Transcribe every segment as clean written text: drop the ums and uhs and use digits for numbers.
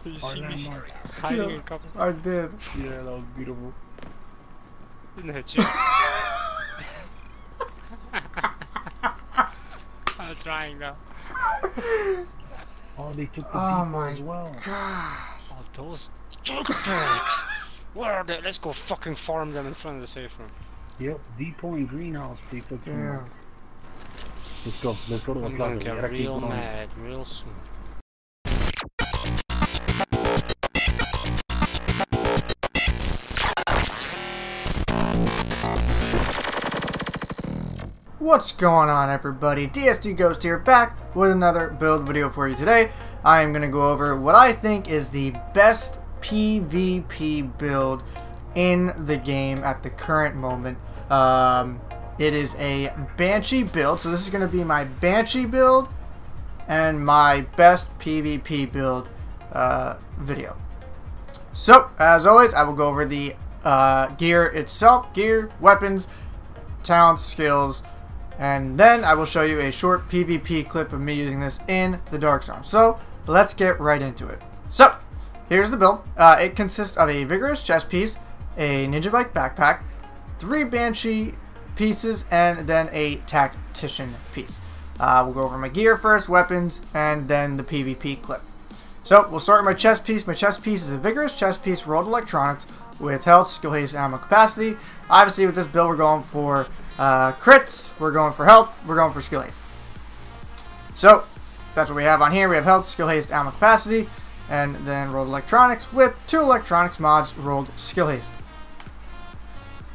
You Our see me landmark. hiding in cover? I did. Yeah, that was beautiful. Didn't hit you. I was trying though. Oh, they took the Oh depot my as well. gosh. Oh, those juggernautes! Where are they? Let's go fucking farm them in front of the safe room. Yep, depot and greenhouse they took from Yeah. us. Let's go to the I'm plaza. gonna We get gotta keep real going. mad real soon. What's going on, everybody? DSDghost here, back with another build video for you today. I am going to go over what I think is the best PvP build in the game at the current moment. It is a Banshee build, so this is going to be my Banshee build and my best PvP build video. So, as always, I will go over the gear itself, gear, weapons, talents, skills, and then I will show you a short PvP clip of me using this in the Dark Zone. So, let's get right into it. So, here's the build. It consists of a Vigorous Chest piece, a Ninja Bike backpack, 3 Banshee pieces, and then a Tactician piece. We'll go over my gear first, weapons, and then the PvP clip. So, we'll start with my chest piece. My chest piece is a Vigorous Chest piece, rolled electronics, with health, skill haste, ammo capacity. Obviously, with this build, we're going for crits, we're going for health, we're going for skill haste. So, that's what we have on here. We have health, skill haste, ammo capacity, and then rolled electronics with 2 electronics mods, rolled skill haste.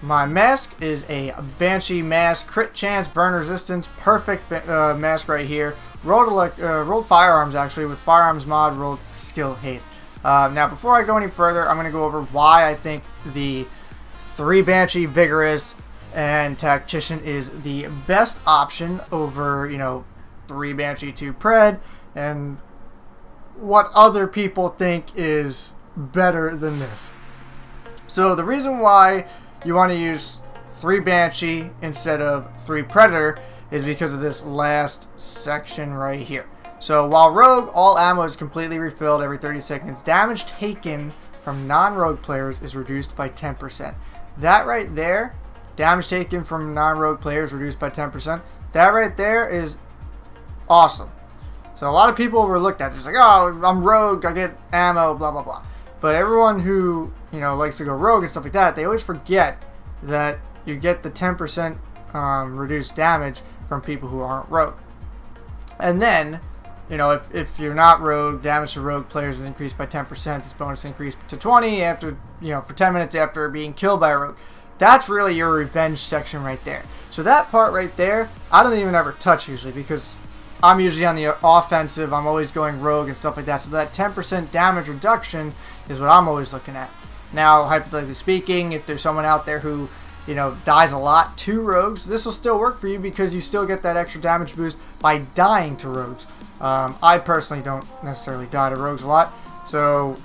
My mask is a Banshee mask, crit chance, burn resistance, perfect mask right here. Rolled firearms actually, with firearms mod, rolled skill haste. Now, before I go any further, I'm going to go over why I think the 3 Banshee Vigorous and Tactician is the best option over, 3 Banshee 2 Pred, and what other people think is better than this. So the reason why you want to use 3 Banshee instead of 3 Predator is because of this last section right here. So while Rogue, all ammo is completely refilled every 30 seconds, damage taken from non-Rogue players is reduced by 10%. That right there, damage taken from non-Rogue players reduced by 10%, that right there is awesome. So a lot of people overlook that. They're just like, oh, I'm Rogue, I get ammo, blah, blah, blah. But everyone who, likes to go Rogue and stuff like that, they always forget that you get the 10% reduced damage from people who aren't Rogue. And then, if you're not Rogue, damage to Rogue players is increased by 10%. This bonus increased to 20 after, for 10 minutes after being killed by a Rogue. That's really your revenge section right there. So that part right there, I don't even ever touch usually because I'm usually on the offensive. I'm always going Rogue and stuff like that. So that 10% damage reduction is what I'm always looking at. Now, hypothetically speaking, if there's someone out there who, dies a lot to Rogues, this will still work for you because you still get that extra damage boost by dying to Rogues. I personally don't necessarily die to Rogues a lot, so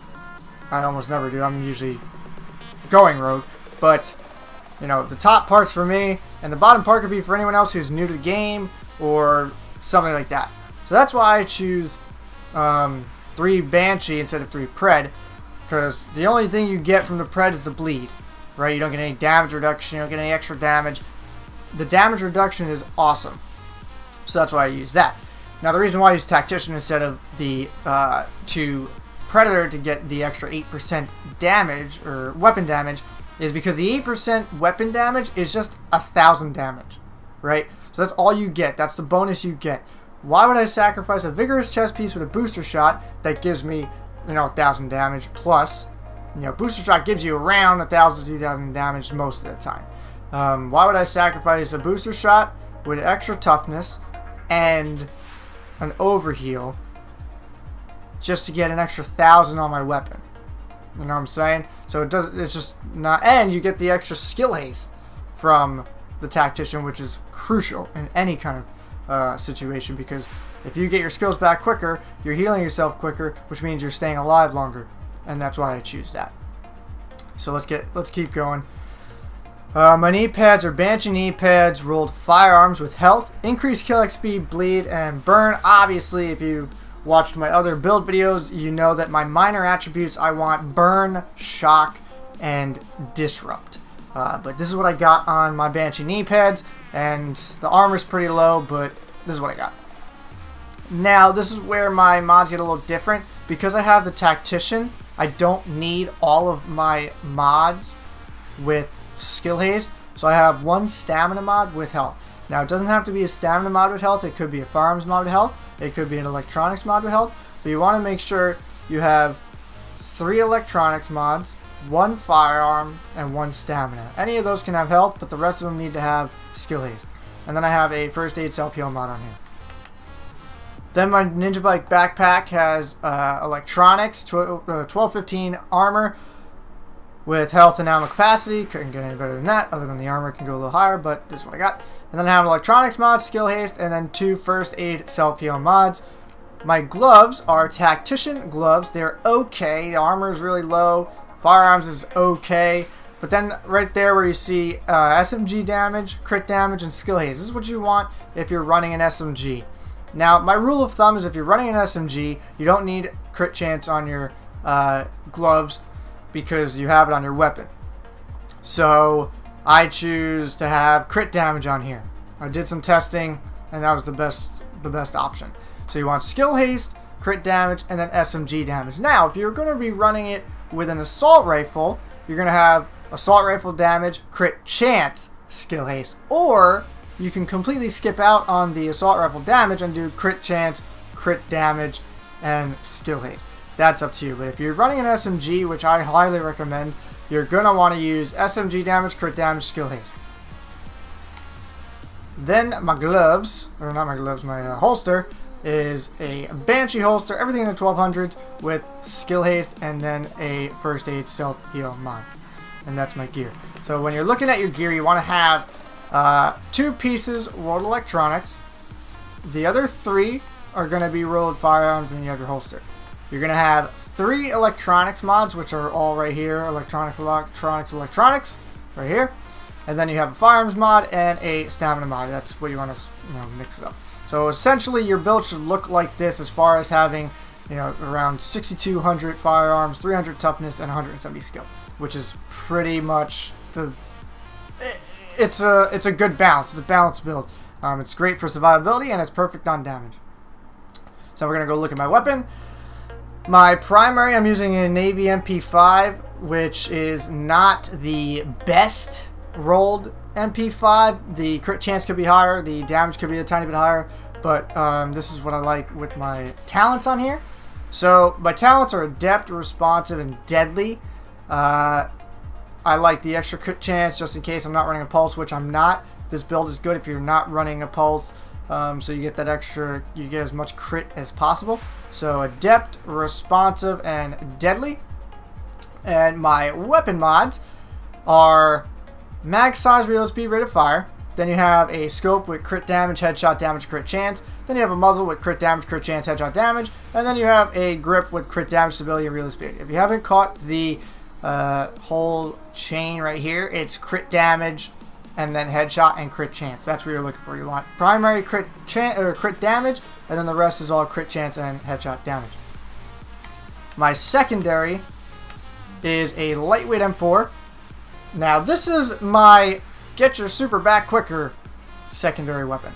I almost never do. I'm usually going Rogue, but the top part's for me, and the bottom part could be for anyone else who's new to the game or something like that. So that's why I choose 3 Banshee instead of 3 Pred, because the only thing you get from the Pred is the bleed, right? You don't get any damage reduction, you don't get any extra damage. The damage reduction is awesome, so that's why I use that. Now, the reason why I use Tactician instead of the 2 Predator to get the extra 8% damage, or weapon damage, is because the 8% weapon damage is just 1,000 damage, right? So that's all you get. That's the bonus you get. Why would I sacrifice a Vigorous Chest piece with a booster shot that gives me, 1,000 damage plus? Booster shot gives you around 1,000 to 2,000 damage most of the time. Why would I sacrifice a booster shot with extra toughness and an overheal just to get an extra 1,000 on my weapon? You know what I'm saying? So it's just not, and you get the extra skill haste from the Tactician, which is crucial in any kind of situation, because if you get your skills back quicker, you're healing yourself quicker, which means you're staying alive longer, and that's why I choose that. So let's keep going. My knee pads are Banshee knee pads, rolled firearms with health, increased kill XP, bleed, and burn. Obviously, if you watched my other build videos, you know that my minor attributes, I want burn, shock, and disrupt. But this is what I got on my Banshee knee pads, and the armor's pretty low, but this is what I got. Now, this is where my mods get a little different. Because I have the Tactician, I don't need all of my mods with skill haste, so I have one stamina mod with health. Now, it doesn't have to be a stamina mod with health, it could be a firearms mod with health, it could be an electronics mod with health, but you want to make sure you have 3 electronics mods, 1 firearm, and 1 stamina. Any of those can have health, but the rest of them need to have skill haste. And then I have a first aid self-heal mod on here. Then my Ninja Bike backpack has electronics, 1215 armor with health and ammo capacity. Couldn't get any better than that, other than the armor can go a little higher, but this is what I got. And then I have electronics mod, skill haste, and then 2 first aid self-heal mods. My gloves are Tactician gloves. They're okay. The armor is really low. Firearms is okay. But then right there where you see SMG damage, crit damage, and skill haste. This is what you want if you're running an SMG. Now, my rule of thumb is if you're running an SMG, you don't need crit chance on your gloves because you have it on your weapon. So, I choose to have crit damage on here. I did some testing, and that was the best option. So you want skill haste, crit damage, and then SMG damage. Now, if you're going to be running it with an assault rifle, you're going to have assault rifle damage, crit chance, skill haste, or you can completely skip out on the assault rifle damage and do crit chance, crit damage, and skill haste. That's up to you. But if you're running an SMG, which I highly recommend, you're going to want to use SMG damage, crit damage, skill haste. Then my gloves, or not my gloves, my holster, is a Banshee holster, everything in the 1200s with skill haste and then a first aid self-heal mod. And that's my gear. So when you're looking at your gear, you want to have 2 pieces rolled electronics. The other 3 are going to be rolled firearms in the other holster. You're going to have 3 electronics mods, which are all right here. Electronics, right here. And then you have a firearms mod and a stamina mod. That's what you want to mix it up. So essentially your build should look like this as far as having around 6,200 firearms, 300 toughness, and 170 skill. Which is pretty much the... It's a good balance. It's a balanced build. It's great for survivability and it's perfect on damage. So we're gonna go look at my weapon. My primary, I'm using a Navy MP5, which is not the best rolled MP5. The crit chance could be higher, the damage could be a tiny bit higher, but this is what I like with my talents on here. So my talents are adept, responsive, and deadly. I like the extra crit chance just in case I'm not running a pulse, which I'm not. This build is good if you're not running a pulse, so you get that extra, you get as much crit as possible. So adept, responsive, and deadly. And my weapon mods are mag size, reload speed, rate of fire. Then you have a scope with crit damage, headshot damage, crit chance. Then you have a muzzle with crit damage, crit chance, headshot damage. And then you have a grip with crit damage, stability, and reload speed. If you haven't caught the whole chain right here, it's crit damage and then headshot and crit chance. That's what you're looking for. You want primary crit damage, and then the rest is all crit chance and headshot damage. My secondary is a lightweight M4. Now this is my get your super back quicker secondary weapon.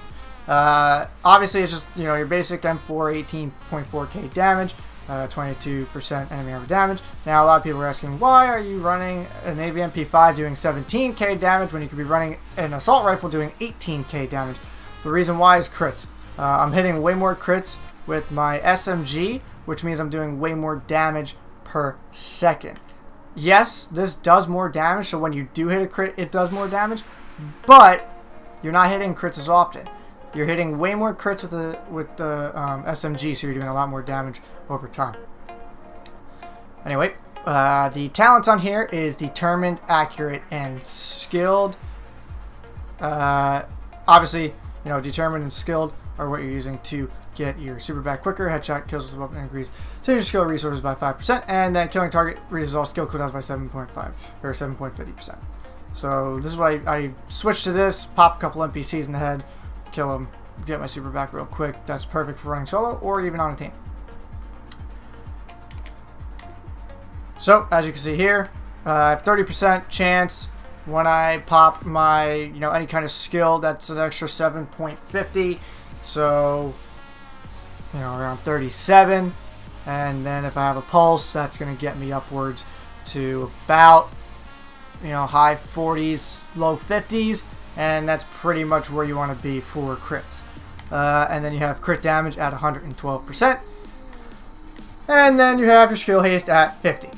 Obviously it's just your basic M4, 18.4k damage. 22% enemy armor damage. Now a lot of people are asking, why are you running a Navy MP5 doing 17k damage when you could be running an assault rifle doing 18k damage? The reason why is crits. I'm hitting way more crits with my SMG, which means I'm doing way more damage per second. Yes, this does more damage, so when you do hit a crit, it does more damage, but you're not hitting crits as often. You're hitting way more crits with the SMG, so you're doing a lot more damage over time. Anyway, the talents on here is determined, accurate, and skilled. Obviously, determined and skilled are what you're using to get your super back quicker, headshot kills with weapon increase, so your skill resources by 5%, and then killing target reduces all skill cooldowns by 7.5 or 7.50%. So this is why I switched to this. Pop a couple NPCs in the head, kill them, get my super back real quick. That's perfect for running solo or even on a team. So as you can see here, I have 30% chance when I pop my, you know, any kind of skill. That's an extra 7.50. So, you know, around 37. And then if I have a pulse, that's going to get me upwards to about, you know, high 40s, low 50s. And that's pretty much where you want to be for crits. And then you have crit damage at 112%. And then you have your skill haste at 50.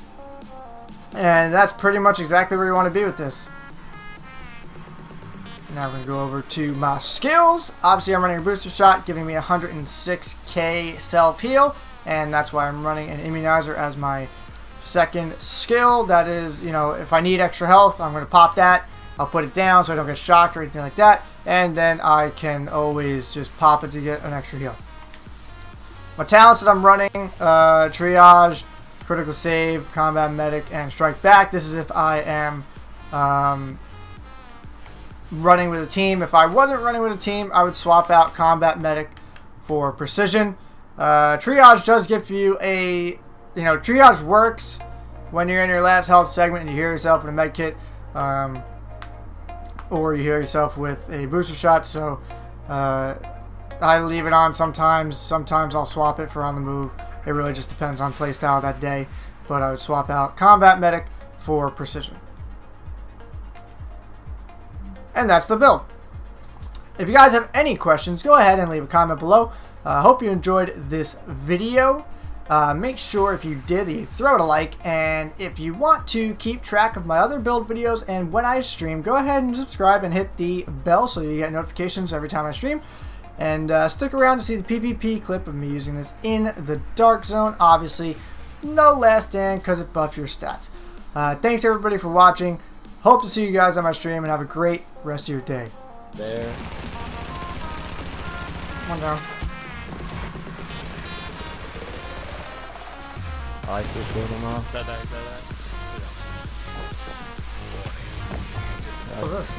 And that's pretty much exactly where you want to be with this. Now we're going to go over to my skills. Obviously I'm running a booster shot, giving me 106k self-heal. And that's why I'm running an immunizer as my second skill. That is, you know, if I need extra health, I'm going to pop that. I'll put it down so I don't get shocked or anything like that. And then I can always just pop it to get an extra heal. My talents that I'm running, triage, critical save, combat medic, and strike back. This is if I am running with a team. If I wasn't running with a team, I would swap out combat medic for precision. Triage does give you a, you know, triage works when you're in your last health segment and you heal yourself with a med kit, or you heal yourself with a booster shot. So I leave it on sometimes. Sometimes I'll swap it for on the move. It really just depends on playstyle that day. But I would swap out combat medic for precision. And that's the build. If you guys have any questions, go ahead and leave a comment below. Hope you enjoyed this video. Make sure if you did that you throw it a like, and if you want to keep track of my other build videos and when I stream, go ahead and subscribe and hit the bell so you get notifications every time I stream. And stick around to see the PvP clip of me using this in the Dark Zone. Obviously, no last stand because it buffs your stats. Thanks everybody for watching. Hope to see you guys on my stream and have a great rest of your day. There. One down. I like this building off. What's this?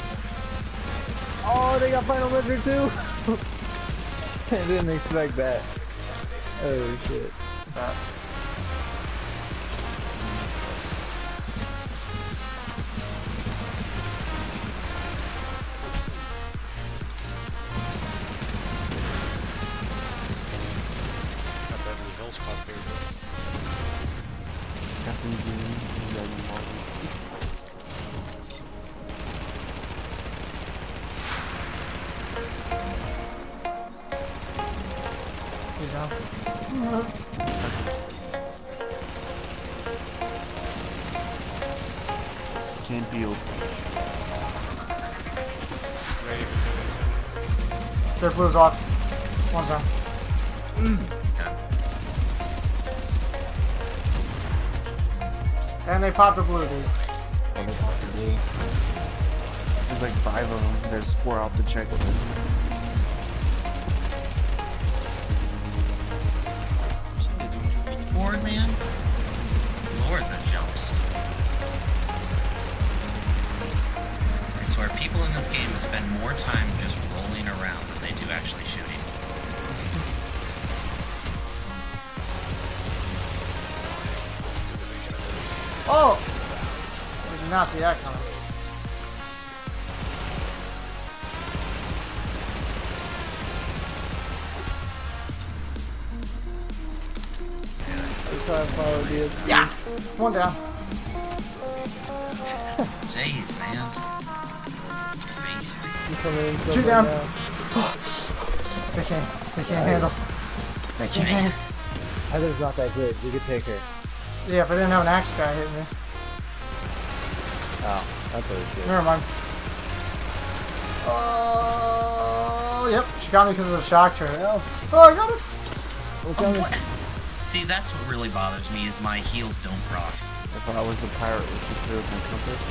Oh, they got Final Measure too! I didn't expect that. Oh shit. Can't be open. Their blue's off. One's down. He's done. And they popped a blue, dude. There's like 5 of them. There's 4 off the check. Board, man. Lord, the jumps. I swear, people in this game spend more time just rolling around than they do actually shooting. Oh! I did not see that coming. Yeah! One down. Jeez, man. Beastly. Two down. They can't handle. They can't handle. Heather's not that good. You could take her. Yeah, if I didn't have an axe guy hitting me. Oh, that's what it's good. Never mind. Oh, yep. She got me because of the shock trade. Oh, I got it. See, that's what really bothers me is my heals don't proc. If I was a pirate, would you play with my compass?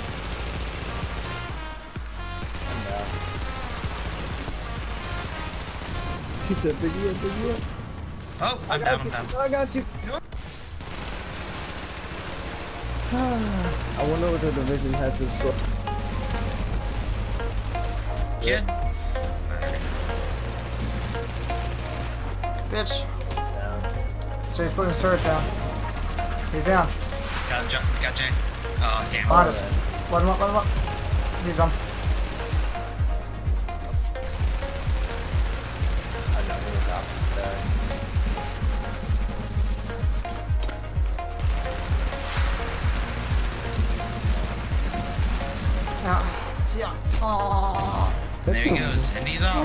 He said, big up. Oh, I'm down, I'm down. I got you. I wonder what the division has in store. Kid. Bitch. So he's putting his sword down. He's down. Got Jay. Oh, damn. Behind us. Let him up, let him up. He's on. I'm not gonna drop that. Yeah. Oh. There he goes. And he's off.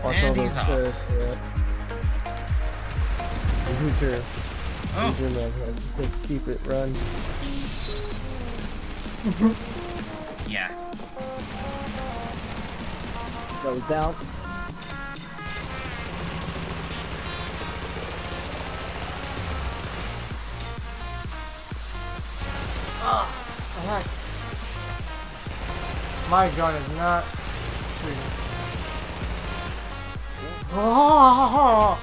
Watch all And those he's off. turrets, yeah. Who's your Oh. man? Just keep it run. Yeah. That was down. The heck? My gun is not shooting. Oh!